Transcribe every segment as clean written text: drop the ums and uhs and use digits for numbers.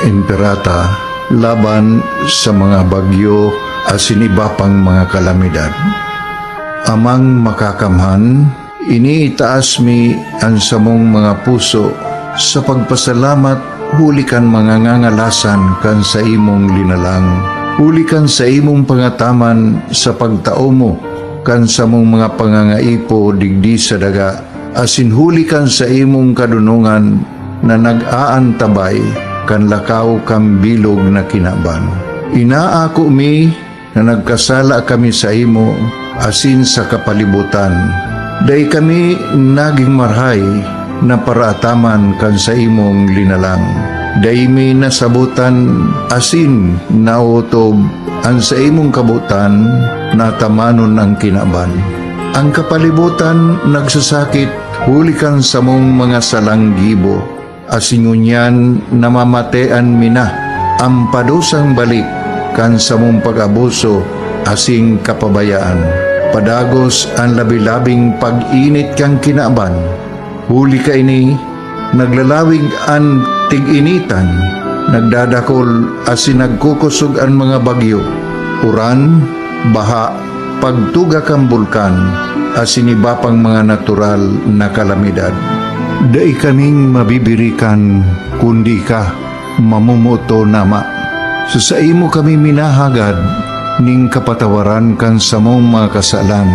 Emperata laban sa mga bagyo asin iba pang mga kalamidad. Amang makakamhan, iniitaas mi ang samong mga puso sa pagpasalamat hulikan mga ngangalasan kan sa imong linalang. Hulikan sa imong pangataman sa pagtao mo kan sa mong mga pangangaipo digdi sa daga, asin hulikan sa imong kadunungan na nag-aantabay kan lakaw kang bilog na kinaban. Inaako mi na nagkasala kami sa imo asin sa kapalibutan. Day kami naging marhay na paraataman kan sa imong linalang. Day mi nasabutan asin nautob ang sa imong kabutan na tamanon ang kinaban. Ang kapalibutan nagsasakit hulikan sa mong mga salanggibo, asingunyan namamatean mina ang padusang balik kan sa mong pag-abuso asing kapabayaan. Padagos ang labi-labing pag-init kang kinaban. Huli ka ini, naglalawig ang tig-initan, nagdadakol asin nagkukusog ang mga bagyo, uran, baha, pagtuga kang bulkan, asin iba pang mga natural na kalamidad. Dai kaming mabibirikan kundi ka, mamumuto nama. Sa imo kami minahagad, ning kapatawaran kan samong mga kasalan.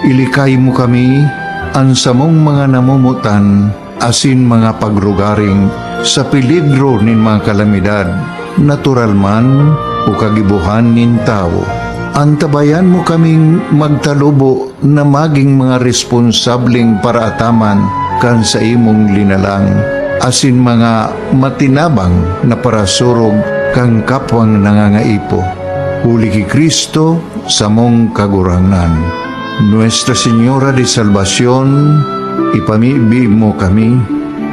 Ilikay mo kami, ang samong mga namumutan, asin mga pagrugaring, sa peligro nin mga kalamidad, natural man o kagibuhan nin tao. Antabayan mo kaming magtalubo na maging mga responsableng paraataman kan sa imong linalang, asin mga matinabang na parasurog kang kapwang nangangaipo. Huli ki Kristo sa mong kagurangan. Nuestra Señora de Salvación, ipamibi mo kami.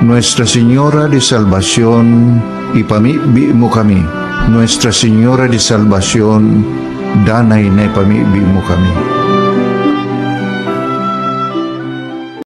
Nuestra Señora de Salvación, ipamibi mo kami. Nuestra Señora de Salvación, danay na ipamibi mo kami.